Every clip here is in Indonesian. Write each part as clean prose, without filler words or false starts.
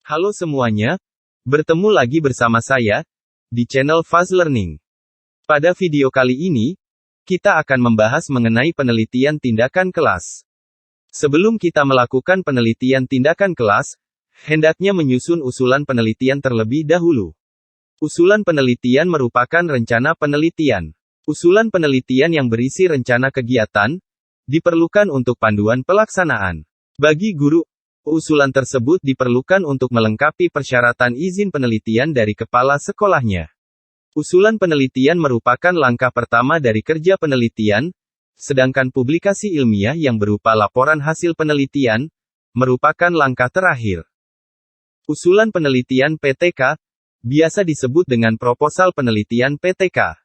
Halo semuanya, bertemu lagi bersama saya, di channel Fast Learning. Pada video kali ini, kita akan membahas mengenai penelitian tindakan kelas. Sebelum kita melakukan penelitian tindakan kelas, hendaknya menyusun usulan penelitian terlebih dahulu. Usulan penelitian merupakan rencana penelitian. Usulan penelitian yang berisi rencana kegiatan, diperlukan untuk panduan pelaksanaan. Bagi guru, usulan tersebut diperlukan untuk melengkapi persyaratan izin penelitian dari kepala sekolahnya. Usulan penelitian merupakan langkah pertama dari kerja penelitian, sedangkan publikasi ilmiah yang berupa laporan hasil penelitian, merupakan langkah terakhir. Usulan penelitian PTK, biasa disebut dengan proposal penelitian PTK.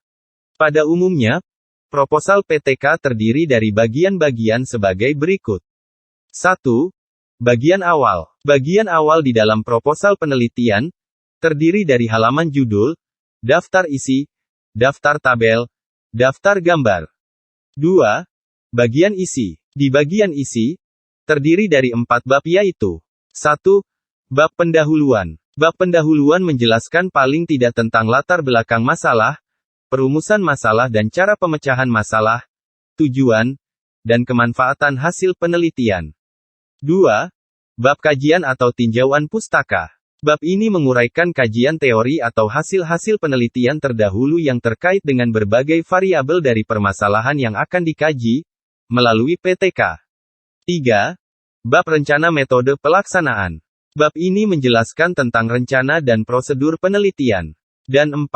Pada umumnya, proposal PTK terdiri dari bagian-bagian sebagai berikut. 1. Bagian awal. Bagian awal di dalam proposal penelitian, terdiri dari halaman judul, daftar isi, daftar tabel, daftar gambar. 2. Bagian isi. Di bagian isi, terdiri dari 4 bab yaitu 1. Bab pendahuluan. Bab pendahuluan menjelaskan paling tidak tentang latar belakang masalah, perumusan masalah dan cara pemecahan masalah, tujuan, dan kemanfaatan hasil penelitian. 2. Bab kajian atau tinjauan pustaka. Bab ini menguraikan kajian teori atau hasil-hasil penelitian terdahulu yang terkait dengan berbagai variabel dari permasalahan yang akan dikaji, melalui PTK. 3. Bab rencana metode pelaksanaan. Bab ini menjelaskan tentang rencana dan prosedur penelitian. Dan 4.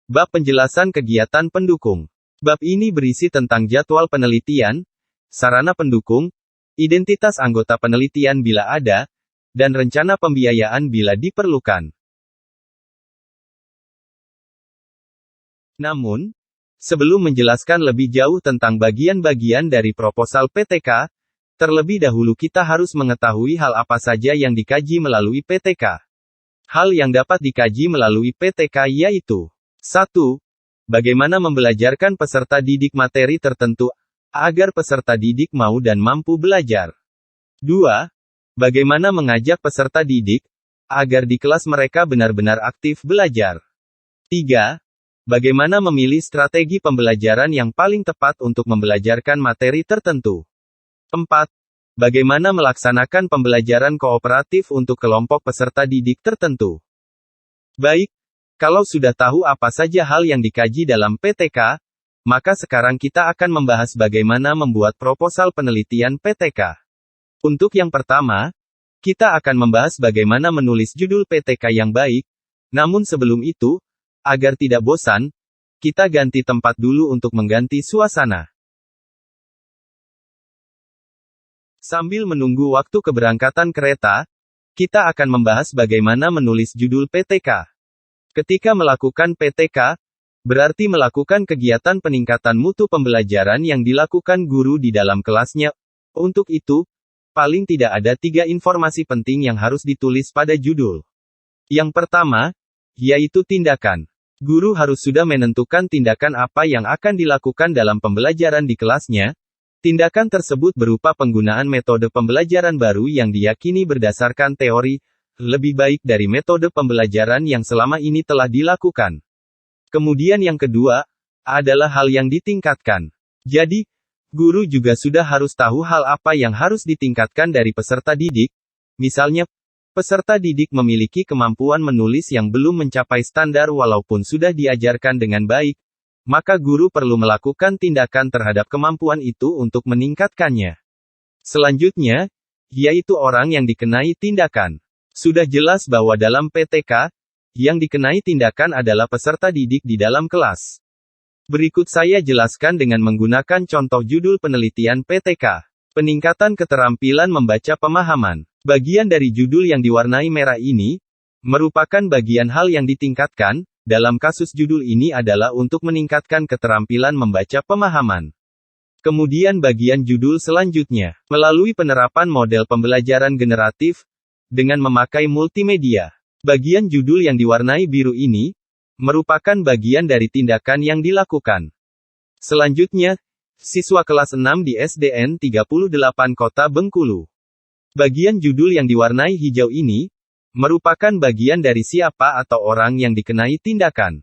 Bab penjelasan kegiatan pendukung. Bab ini berisi tentang jadwal penelitian, sarana pendukung, identitas anggota penelitian bila ada, dan rencana pembiayaan bila diperlukan. Namun, sebelum menjelaskan lebih jauh tentang bagian-bagian dari proposal PTK, terlebih dahulu kita harus mengetahui hal apa saja yang dikaji melalui PTK. Hal yang dapat dikaji melalui PTK yaitu 1. Bagaimana membelajarkan peserta didik materi tertentu, agar peserta didik mau dan mampu belajar. 2. Bagaimana mengajak peserta didik, agar di kelas mereka benar-benar aktif belajar. 3. Bagaimana memilih strategi pembelajaran yang paling tepat untuk membelajarkan materi tertentu. 4. Bagaimana melaksanakan pembelajaran kooperatif untuk kelompok peserta didik tertentu. Baik, kalau sudah tahu apa saja hal yang dikaji dalam PTK, maka sekarang kita akan membahas bagaimana membuat proposal penelitian PTK. Untuk yang pertama, kita akan membahas bagaimana menulis judul PTK yang baik. Namun sebelum itu, agar tidak bosan, kita ganti tempat dulu untuk mengganti suasana. Sambil menunggu waktu keberangkatan kereta, kita akan membahas bagaimana menulis judul PTK. Ketika melakukan PTK, berarti melakukan kegiatan peningkatan mutu pembelajaran yang dilakukan guru di dalam kelasnya. Untuk itu, paling tidak ada 3 informasi penting yang harus ditulis pada judul. Yang pertama, yaitu tindakan. Guru harus sudah menentukan tindakan apa yang akan dilakukan dalam pembelajaran di kelasnya. Tindakan tersebut berupa penggunaan metode pembelajaran baru yang diyakini berdasarkan teori, lebih baik dari metode pembelajaran yang selama ini telah dilakukan. Kemudian yang kedua, adalah hal yang ditingkatkan. Jadi, guru juga sudah harus tahu hal apa yang harus ditingkatkan dari peserta didik. Misalnya, peserta didik memiliki kemampuan menulis yang belum mencapai standar walaupun sudah diajarkan dengan baik, maka guru perlu melakukan tindakan terhadap kemampuan itu untuk meningkatkannya. Selanjutnya, yaitu orang yang dikenai tindakan. Sudah jelas bahwa dalam PTK, yang dikenai tindakan adalah peserta didik di dalam kelas. Berikut saya jelaskan dengan menggunakan contoh judul penelitian PTK. Peningkatan keterampilan membaca pemahaman. Bagian dari judul yang diwarnai merah ini, merupakan bagian hal yang ditingkatkan. Dalam kasus judul ini adalah untuk meningkatkan keterampilan membaca pemahaman. Kemudian bagian judul selanjutnya, melalui penerapan model pembelajaran generatif, dengan memakai multimedia. Bagian judul yang diwarnai biru ini, merupakan bagian dari tindakan yang dilakukan. Selanjutnya, siswa kelas 6 di SDN 38 Kota Bengkulu. Bagian judul yang diwarnai hijau ini, merupakan bagian dari siapa atau orang yang dikenai tindakan.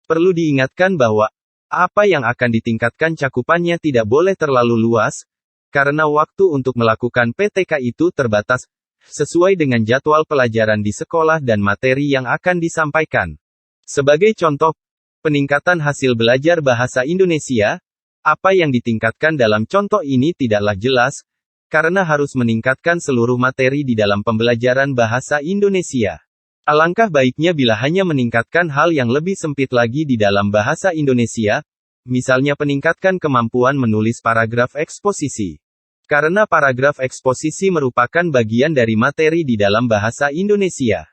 Perlu diingatkan bahwa apa yang akan ditingkatkan cakupannya tidak boleh terlalu luas, karena waktu untuk melakukan PTK itu terbatas, sesuai dengan jadwal pelajaran di sekolah dan materi yang akan disampaikan. Sebagai contoh, peningkatan hasil belajar bahasa Indonesia, apa yang ditingkatkan dalam contoh ini tidaklah jelas, karena harus meningkatkan seluruh materi di dalam pembelajaran bahasa Indonesia. Alangkah baiknya bila hanya meningkatkan hal yang lebih sempit lagi di dalam bahasa Indonesia, misalnya peningkatkan kemampuan menulis paragraf eksposisi. Karena paragraf eksposisi merupakan bagian dari materi di dalam bahasa Indonesia.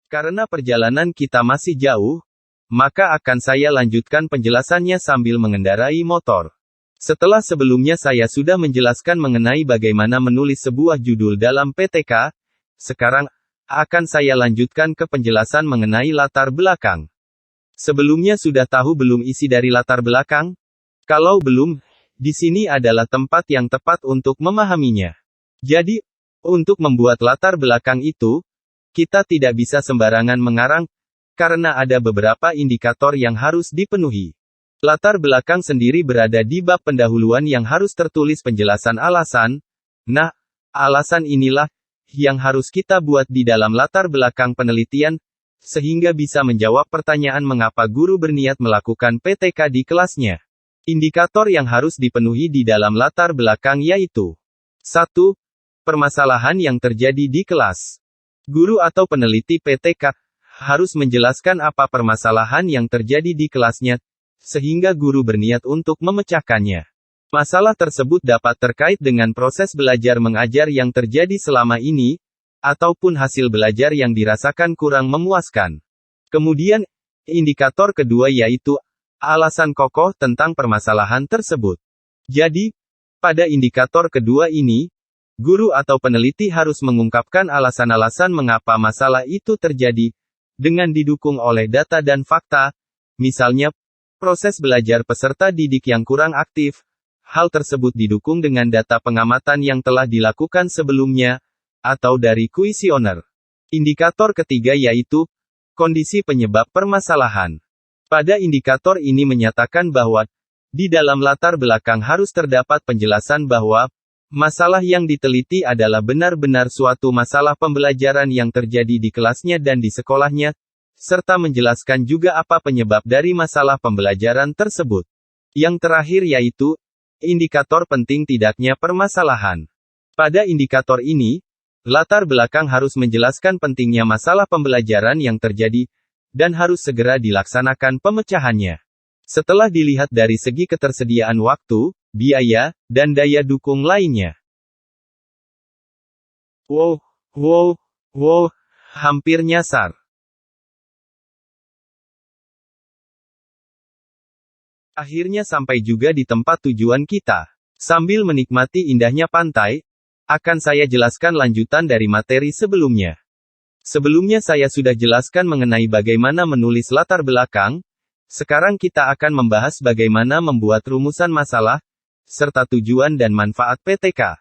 Karena perjalanan kita masih jauh, maka akan saya lanjutkan penjelasannya sambil mengendarai motor. Setelah sebelumnya saya sudah menjelaskan mengenai bagaimana menulis sebuah judul dalam PTK, sekarang akan saya lanjutkan ke penjelasan mengenai latar belakang. Sebelumnya sudah tahu belum isi dari latar belakang? Kalau belum, di sini adalah tempat yang tepat untuk memahaminya. Jadi, untuk membuat latar belakang itu, kita tidak bisa sembarangan mengarang, karena ada beberapa indikator yang harus dipenuhi. Latar belakang sendiri berada di bab pendahuluan yang harus tertulis penjelasan alasan. Nah, alasan inilah yang harus kita buat di dalam latar belakang penelitian, sehingga bisa menjawab pertanyaan mengapa guru berniat melakukan PTK di kelasnya. Indikator yang harus dipenuhi di dalam latar belakang yaitu 1. Permasalahan yang terjadi di kelas. Guru atau peneliti PTK harus menjelaskan apa permasalahan yang terjadi di kelasnya, sehingga guru berniat untuk memecahkannya. Masalah tersebut dapat terkait dengan proses belajar mengajar yang terjadi selama ini, ataupun hasil belajar yang dirasakan kurang memuaskan. Kemudian, indikator kedua yaitu alasan kokoh tentang permasalahan tersebut. Jadi, pada indikator kedua ini, guru atau peneliti harus mengungkapkan alasan-alasan mengapa masalah itu terjadi, dengan didukung oleh data dan fakta, misalnya, proses belajar peserta didik yang kurang aktif. Hal tersebut didukung dengan data pengamatan yang telah dilakukan sebelumnya, atau dari kuesioner. Indikator ketiga yaitu kondisi penyebab permasalahan. Pada indikator ini menyatakan bahwa di dalam latar belakang harus terdapat penjelasan bahwa masalah yang diteliti adalah benar-benar suatu masalah pembelajaran yang terjadi di kelasnya dan di sekolahnya, serta menjelaskan juga apa penyebab dari masalah pembelajaran tersebut. Yang terakhir yaitu indikator penting tidaknya permasalahan. Pada indikator ini, latar belakang harus menjelaskan pentingnya masalah pembelajaran yang terjadi, dan harus segera dilaksanakan pemecahannya. Setelah dilihat dari segi ketersediaan waktu, biaya, dan daya dukung lainnya. Wow, hampir nyasar. Akhirnya sampai juga di tempat tujuan kita. Sambil menikmati indahnya pantai, akan saya jelaskan lanjutan dari materi sebelumnya. Sebelumnya saya sudah jelaskan mengenai bagaimana menulis latar belakang, sekarang kita akan membahas bagaimana membuat rumusan masalah, serta tujuan dan manfaat PTK.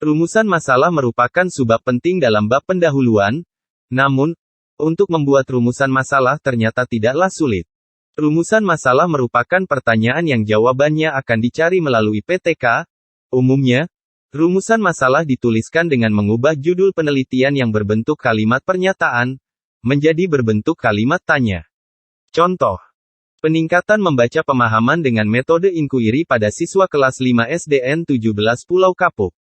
Rumusan masalah merupakan subbab penting dalam bab pendahuluan, namun, untuk membuat rumusan masalah ternyata tidaklah sulit. Rumusan masalah merupakan pertanyaan yang jawabannya akan dicari melalui PTK. Umumnya, rumusan masalah dituliskan dengan mengubah judul penelitian yang berbentuk kalimat pernyataan, menjadi berbentuk kalimat tanya. Contoh. Peningkatan membaca pemahaman dengan metode inquiry pada siswa kelas 5 SDN 17 Pulau Kapuk.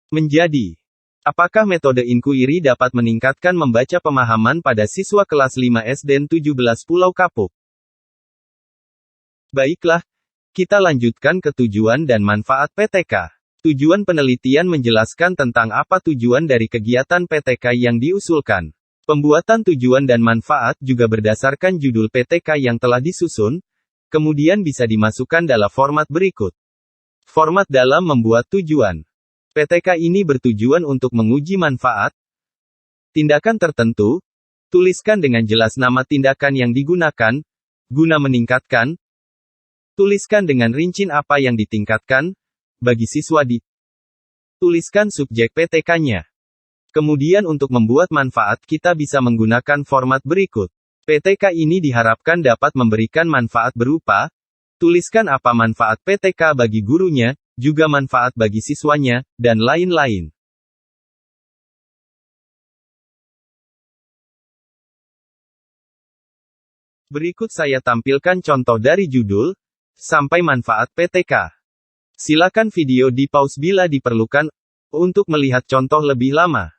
Menjadi. Apakah metode inquiry dapat meningkatkan membaca pemahaman pada siswa kelas 5 SDN 17 Pulau Kapuk? Baiklah, kita lanjutkan ke tujuan dan manfaat PTK. Tujuan penelitian menjelaskan tentang apa tujuan dari kegiatan PTK yang diusulkan. Pembuatan tujuan dan manfaat juga berdasarkan judul PTK yang telah disusun, kemudian bisa dimasukkan dalam format berikut. Format dalam membuat tujuan. PTK ini bertujuan untuk menguji manfaat tindakan tertentu. Tuliskan dengan jelas nama tindakan yang digunakan, guna meningkatkan. Tuliskan dengan rinci apa yang ditingkatkan, bagi siswa di. Tuliskan subjek PTK-nya. Kemudian untuk membuat manfaat kita bisa menggunakan format berikut. PTK ini diharapkan dapat memberikan manfaat berupa, tuliskan apa manfaat PTK bagi gurunya, juga manfaat bagi siswanya, dan lain-lain. Berikut saya tampilkan contoh dari judul, sampai manfaat PTK. Silakan video di pause bila diperlukan, untuk melihat contoh lebih lama.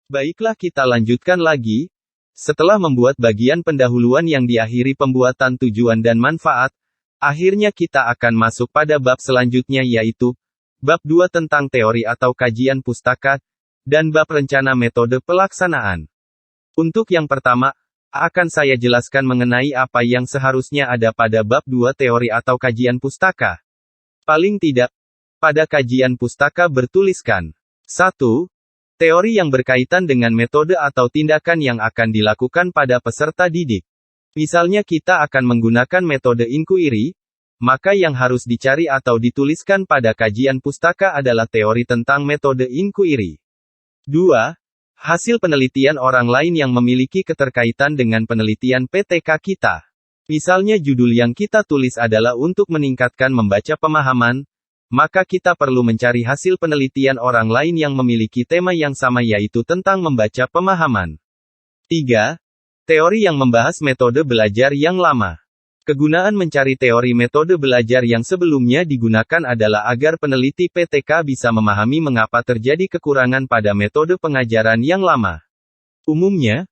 Baiklah kita lanjutkan lagi. Setelah membuat bagian pendahuluan yang diakhiri pembuatan tujuan dan manfaat, akhirnya kita akan masuk pada bab selanjutnya yaitu, bab 2 tentang teori atau kajian pustaka, dan bab rencana metode pelaksanaan. Untuk yang pertama, akan saya jelaskan mengenai apa yang seharusnya ada pada bab 2 teori atau kajian pustaka. Paling tidak, pada kajian pustaka bertuliskan 1. Teori yang berkaitan dengan metode atau tindakan yang akan dilakukan pada peserta didik. Misalnya kita akan menggunakan metode inquiry, maka yang harus dicari atau dituliskan pada kajian pustaka adalah teori tentang metode inquiry. 2. Hasil penelitian orang lain yang memiliki keterkaitan dengan penelitian PTK kita. Misalnya judul yang kita tulis adalah untuk meningkatkan membaca pemahaman, maka kita perlu mencari hasil penelitian orang lain yang memiliki tema yang sama yaitu tentang membaca pemahaman. 3. Teori yang membahas metode belajar yang lama. Kegunaan mencari teori metode belajar yang sebelumnya digunakan adalah agar peneliti PTK bisa memahami mengapa terjadi kekurangan pada metode pengajaran yang lama. Umumnya,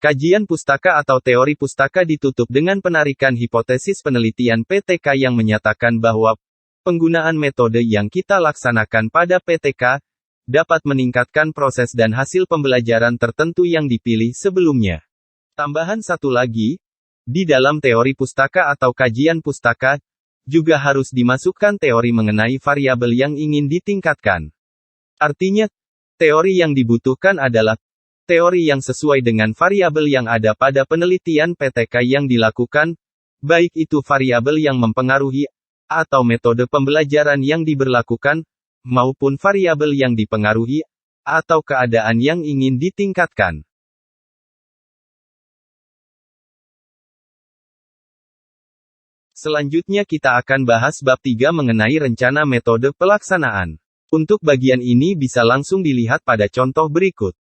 kajian pustaka atau teori pustaka ditutup dengan penarikan hipotesis penelitian PTK yang menyatakan bahwa penggunaan metode yang kita laksanakan pada PTK dapat meningkatkan proses dan hasil pembelajaran tertentu yang dipilih sebelumnya. Tambahan satu lagi, di dalam teori pustaka atau kajian pustaka, juga harus dimasukkan teori mengenai variabel yang ingin ditingkatkan. Artinya, teori yang dibutuhkan adalah teori yang sesuai dengan variabel yang ada pada penelitian PTK yang dilakukan, baik itu variabel yang mempengaruhi atau metode pembelajaran yang diberlakukan, maupun variabel yang dipengaruhi, atau keadaan yang ingin ditingkatkan. Selanjutnya kita akan bahas bab 3 mengenai rencana metode pelaksanaan. Untuk bagian ini bisa langsung dilihat pada contoh berikut.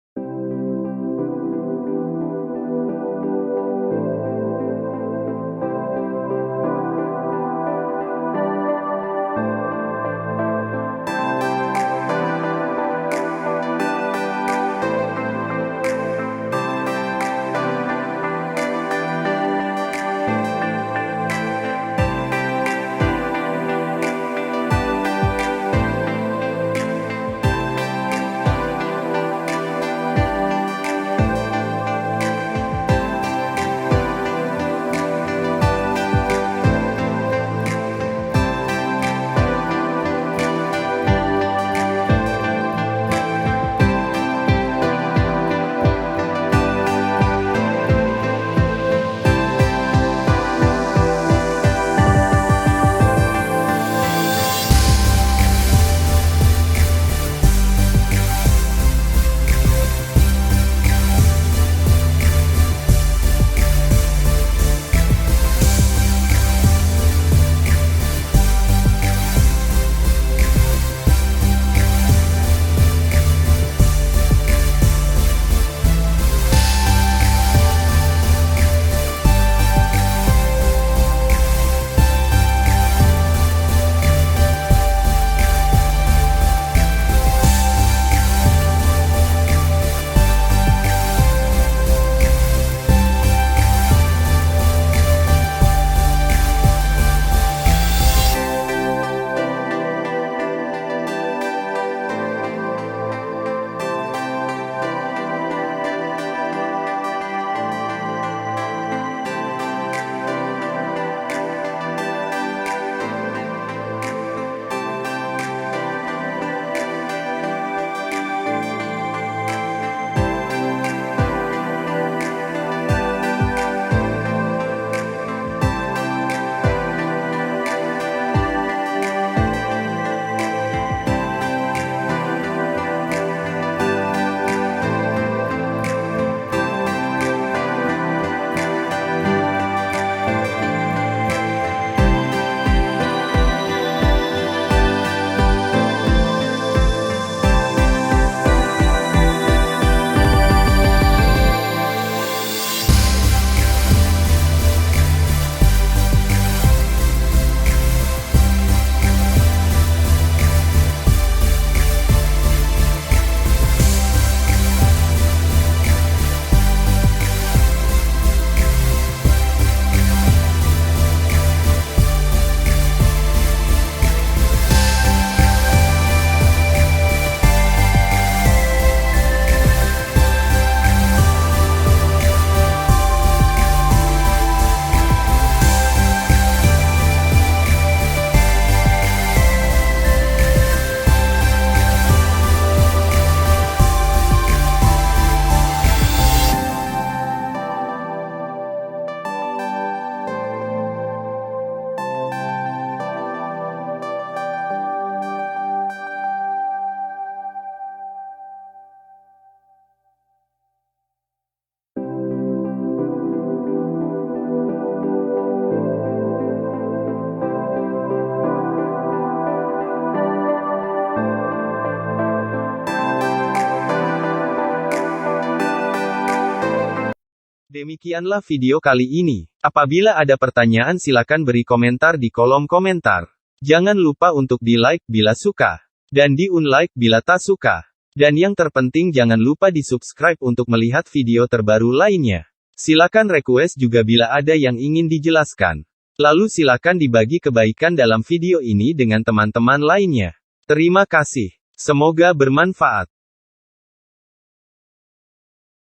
Demikianlah video kali ini. Apabila ada pertanyaan silakan beri komentar di kolom komentar. Jangan lupa untuk di-like bila suka. Dan di-unlike bila tak suka. Dan yang terpenting jangan lupa di-subscribe untuk melihat video terbaru lainnya. Silakan request juga bila ada yang ingin dijelaskan. Lalu silakan dibagi kebaikan dalam video ini dengan teman-teman lainnya. Terima kasih. Semoga bermanfaat.